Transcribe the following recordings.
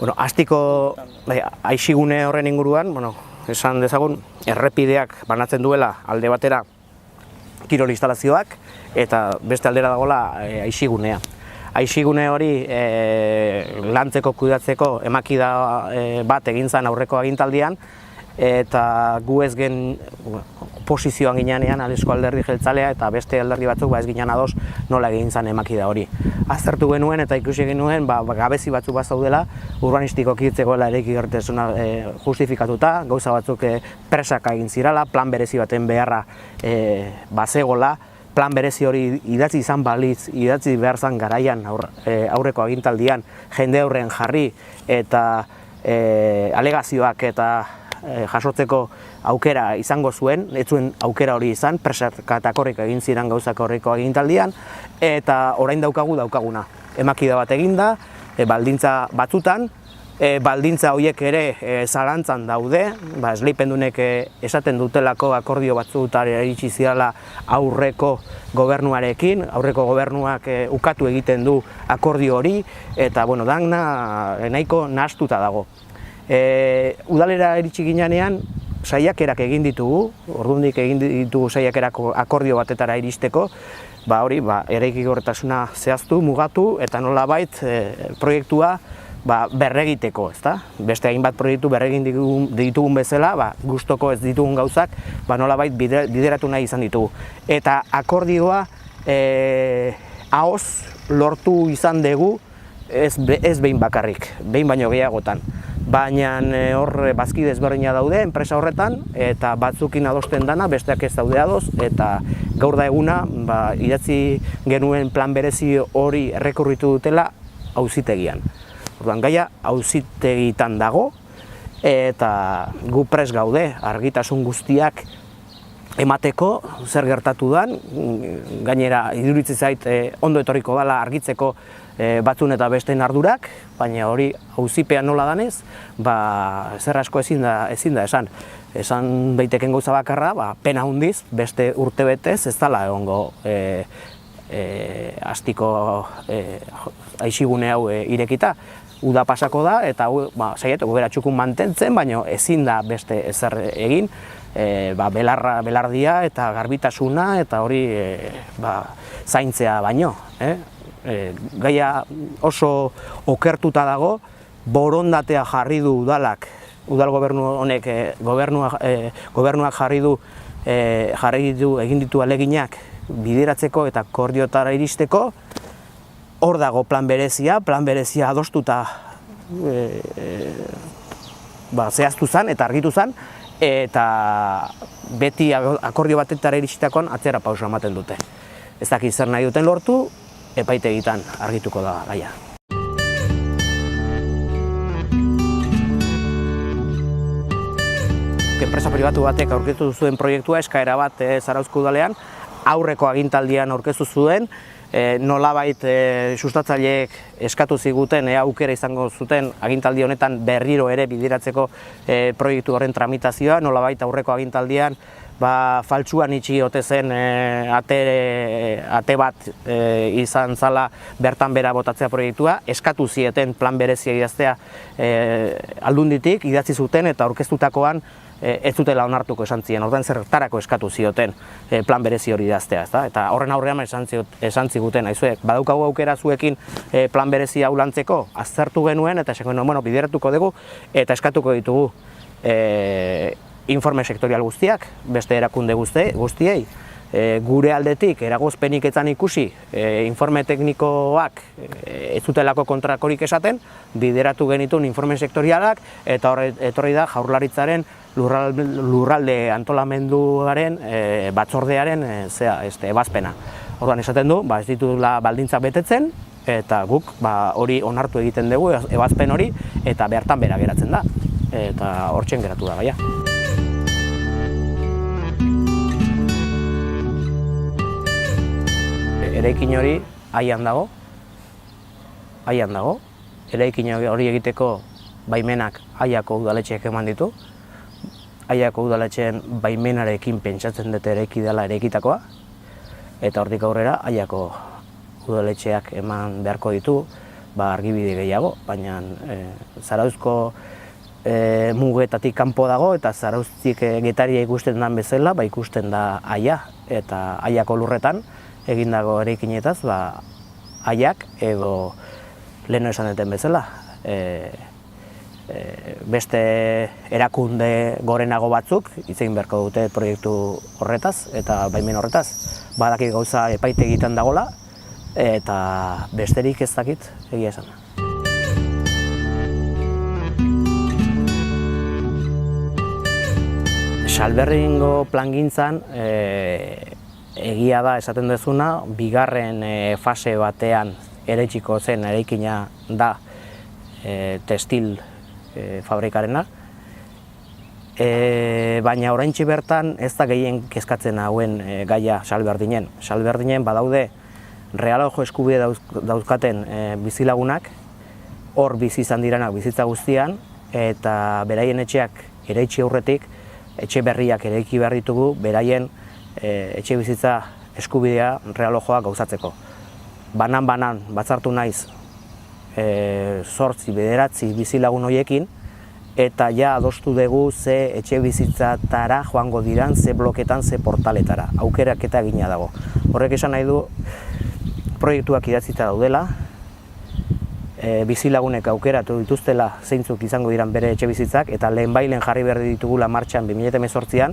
Bueno, Astiko aixigune horren inguruan, bueno, esan dezagun, errepideak banatzen duela alde batera kirol instalazioak eta beste aldera dagoela aixigunea. Aixigune hori lantzeko, kudeatzeko emakida bat egin zen aurreko agintaldian eta gu ez gen oposizioan ginean Alesko alderdi jeltzalea eta beste alderdi batzuk ez ginen ados nola egin zen emakida hori. Aztertu genuen eta ikusi genuen gabezi batzuk bazaudela urbanistikoki hitzegoela eraiki gertasuna justifikatuta, gauza batzuk presaka egin zirala, plan berezi baten beharra bazegola, plan berezi hori idatzi izan balitz, idatzi behar zen garaian aurreko agintaldian jende aurren jarri eta alegazioak eta jasotzeko aukera izango zuen, ez zuen aukera hori izan, presaka eta korrika egin ziren gauzak aurreko agintaldian, eta orain daukaguna. Emakida bat eginda, baldintza batzutan, baldintza horiek ere zalantzan daude, esleipendunek esaten dutelako akordio batzutara iritsi zirala aurreko gobernuarekin, aurreko gobernuak ukatu egiten du akordio hori, eta dana nahiko nahastuta dago. Udalera iritsi ginean, saiakerak egin ditugu, ordundik egin ditugu saiakerako akordio batetara iristeko, eraikigortasuna zehaztu, mugatu eta nolabait proiektua berregiteko, ezta? Beste hainbat proiektu berregin ditugun bezala, gustoko ez ditugun gauzak, nolabait bideratu nahi izan ditugu. Eta akordioa ahoz lortu izan dugu ez behin bakarrik, behin baino gehiagotan. Baina hor bazkide ezberdina daude enpresa horretan eta batzukin adosten dana, besteak ez daude ados eta gaur da eguna idatzi genuen plan berezi hori errekurritu dutela auzitegian. Orduan gaia auzitegitan dago eta gu prest gaude argitasun guztiak emateko zer gertatu den, gainera iruditzen zait ondo etorriko dela argitzeko batzun eta besteen ardurak, baina hori auzipean nola danez, zer asko ezin da esan. Esan daiteken gauza bakarra, pena handiz, beste urtebetez ez dela egongo Astiko aixigune hau irekita. Uda pasako da eta saiatuko gara txukun mantentzen, baina ezin da beste ezer egin, belardia eta garbitasuna eta hori zaintzea baino. Gaia oso okertuta dago, borondatea jarri du udalak, udal gobernu honek, gobernuak jarri du egin ditu aleginak bideratzeko eta akordiotara iristeko. Hor dago plan berezia adostuta zehaztu zen eta argitu zen, eta beti akordio batetara iritsitakoan atzera pausa ematen dute. Ez dakit zer nahi duten lortu, epaitegitan argituko da gaia. Enpresa pribatu batek aurkeztu zuen proiektua eskaera bat Zarauzko udalean, aurreko agintaldian aurkeztu zuen, nolabait sustatzaileek eskatu ziguten aukera izango zuten agintaldi honetan berriro ere bideratzeko proiektu horren tramitazioa, nolabait aurreko agintaldian faltsuan itxi ote zen ate bat izan zala bertan bera botatzea proiektua, eskatu zieten plan berezia idaztea Aldunditik, idatzi zuten eta aurkeztutakoan ez dutela onartuko esan ziren, orduan zertarako eskatu zioten plan berezi hori idaztea, eta horren aurrean esan ziguten, badaukagu aukera zuekin plan berezi hau lantzeko, aztertu genuen eta esan genuen, bideratuko dugu eta eskatuko ditugu informe sektorial guztiak, beste erakunde guztiei, gure aldetik eragozpenik etzan ikusi, informe teknikoak ez dutelako kontrakorik esaten, bideratu genituen informe sektorialak eta etorri da Jaurlaritzaren lurralde antolamenduaren batzordearen ebazpena. Orduan esaten du, ez ditula baldintzak betetzen eta guk hori onartu egiten dugu, ebazpen hori, eta bertan bera geratzen da, eta hortzen geratu da gaia. Eraikin hori aian dago, eraikin hori egiteko baimenak Aiako udaletxeak eman ditu, Aiako udaletxeen baimenarekin pentsatzen dute eraiki dela eraikitakoa, eta hortik aurrera Aiako udaletxeak eman beharko ditu argibide gehiago, baina Zarauzko mugetatik kanpo dago eta Zarauztik Getaria ikusten den bezala, ikusten da Aia, eta Aiako lurretan egindago eraikinetaz, Aiak edo lehen esan duten bezala, beste erakunde gorenago batzuk hitz egin beharko dute proiektu horretaz eta baimen horretaz. Badakit gauza epaitegietan dagola eta besterik ez dakit egia esan. Salberringo plangintzan egia da esaten duzuna, bigarren fase batean eraitsiko zen eraikina da textil fabrikarena, baina oraintxe bertan ez da gehien kezkatzen hauen gaia Salberdinen. Salberdinen badaude realojo eskubide dauzkaten bizilagunak, hor bizi izan direnak bizitza guztian, eta beraien etxeak eraitsi aurretik, etxe berriak eraiki behar ditugu, beraien etxe bizitza eskubidea realojoa gauzatzeko. Banan batzartu naiz 8-9 bizilagun horiekin, eta ja adostu dugu ze etxe bizitzatara joango diran, ze bloketan, ze portaletara. Aukerak eta egina dago. Horrek esan nahi du, proiektuak idatzita daudela, bizilagunek aukeratu dituztela zeintzuk izango diran bere etxe bizitzak, eta lehenbailen jarri behar ditugula martxan 2018an,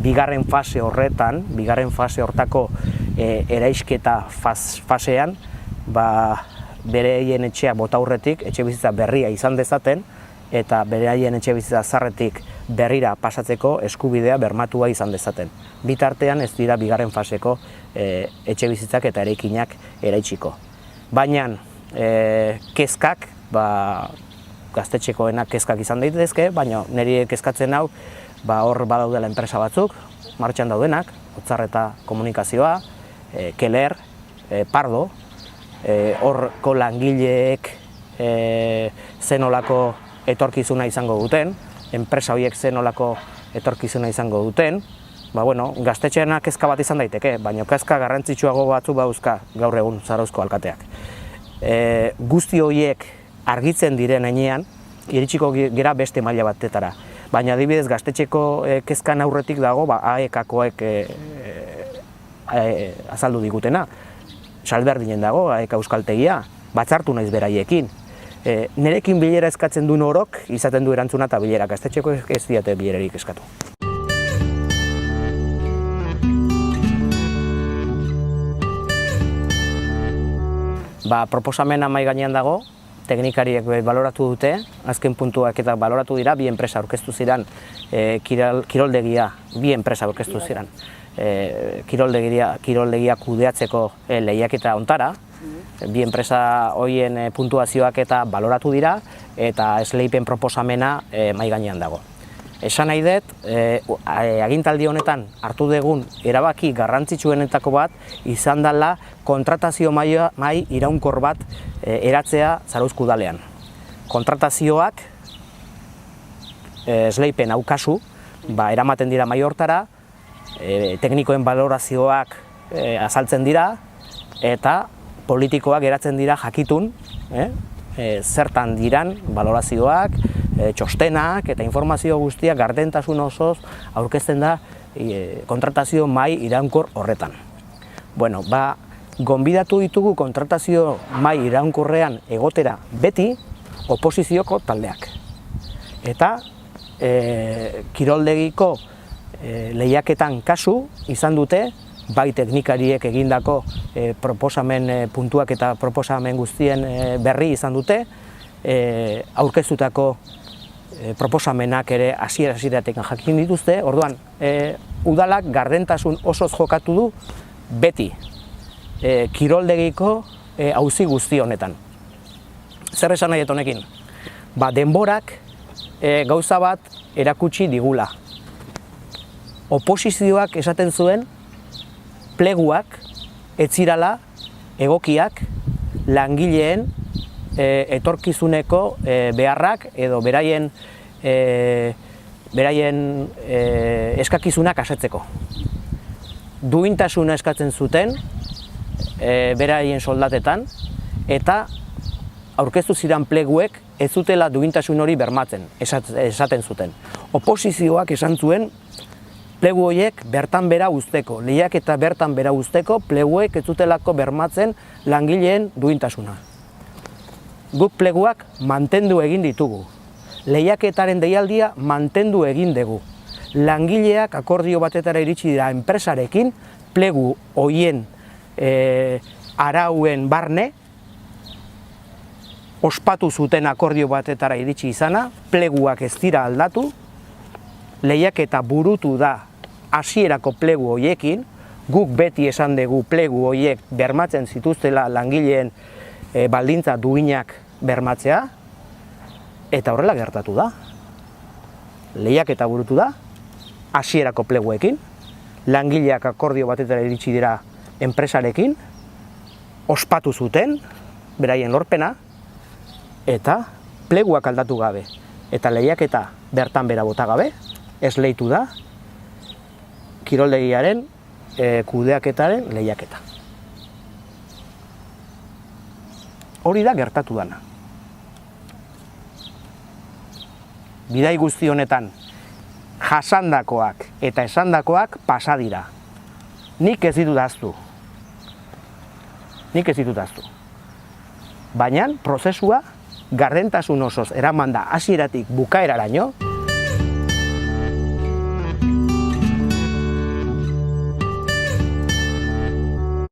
bigarren fase hortako eraisketa fasean, beraien etxea bota aurretik etxe bizitza berria izan dezaten, eta beraien etxe bizitza zaharretik berrira pasatzeko eskubidea bermatua izan dezaten. Bitartean ez dira bigarren faseko etxe bizitzak eta eraikinak eraitsiko. Baina kezkak, gaztetxekoenak kezkak izan daitezke, baina niri kezkatzen hau, hor badaudela enpresa batzuk, martxan daudenak, Otzarreta Komunikazioa, Keller, Pardo, horko langileek zenolako etorkizuna izango duten, enpresa horiek zenolako etorkizuna izango duten, gaztetxeena kezka bat izan daiteke, baina kezka garrantzitsuago batzu bauzka gaur egun Zarauzko alkateak. Guzti horiek argitzen diren heinean, iritsiko gera beste maila batetara. Baina adibidez gaztetxeko kezkan aurretik dago AEK-koek azaldu digutena. Salberdinen dago, AEK euskaltegia, batzartu naiz beraiekin. Nerekin bilera eskatzen duen orok, izaten du erantzuna eta bilera, gaztetxeko ez diate bilerarik eskatu. Proposamena mahai gainean dago, teknikariek baloratu dute, azken puntuak eta baloratu dira, bi enpresa aurkeztu ziren, kiroldegia, bi enpresa aurkeztu ziren. Kiroldegia kudeatzeko lehiaketa ontara, bi enpresa horien puntuazioak eta baloratu dira, eta esleipen proposamena mahai gainean dago. Esan nahi dut, agintaldi honetan hartu dugun erabaki garrantzitsuenetako bat izan dela kontratazio mahai iraunkor bat eratzea Zarauzko udalean. Kontratazioak esleipen hau kasu, eramaten dira mahai hortara, teknikoen balorazioak azaltzen dira, eta politikoak geratzen dira jakitun, zertan diran balorazioak, txostenak eta informazio guztiak gardentasun osoz aurkezten da kontratazio mahai iraunkor horretan. Gonbidatu ditugu kontratazio mahai iraunkorrean egotera beti oposizioko taldeak. Eta kiroldegiko lehiaketan kasu izan dute, bai teknikariek egindako proposamen puntuak eta proposamen guztien berri izan dute, aurkeztutako proposamenak ere hasiera-hasieratik jakin dituzte, orduan udalak gardentasun osoz jokatu du beti kiroldegiko auzi guzti honetan. Zer esan nahi honekin? Denborak gauza bat erakutsi digula. Oposizioak esaten zuen pleguak ez zirala egokiak langileen etorkizuneko beharrak edo beraien eskakizunak asetzeko. Duintasuna eskatzen zuten beraien soldatetan, eta aurkeztu ziren pleguek ez zutela duintasun hori bermatzen, esaten zuten. Oposizioak esan zuen plegu horiek bertan bera uzteko, lehiaketa bertan bera uzteko pleguek ez zutelako bermatzen langileen duintasuna. Guk pleguak mantendu egin ditugu. Lehiaketaren deialdia mantendu egin dugu. Langileak akordio batetara iritsi dira enpresarekin, plegu horien arauen barne, ospatu zuten akordio batetara iritsi izana, pleguak ez dira aldatu, lehiaketa burutu da hasierako plegu horiekin, guk beti esan dugu plegu horiek bermatzen zituztela langileen baldintza duinak bermatzea, eta horrela gertatu da. Lehiaketa burutu da, hasierako pleguekin, langileak akordio batetara iritsi dira enpresarekin, ospatu zuten, beraien lorpena, eta pleguak aldatu gabe, eta lehiaketa bertan bera bota gabe, esleitu da, kiroldegiaren kudeaketaren lehiaketa. Hori da gertatu dana. Bidai guzti honetan, jasandakoak eta esandakoak pasa dira. Nik ez ditut ahaztu. Baina prozesua gardentasun osoz eraman da hasieratik bukaeraraino,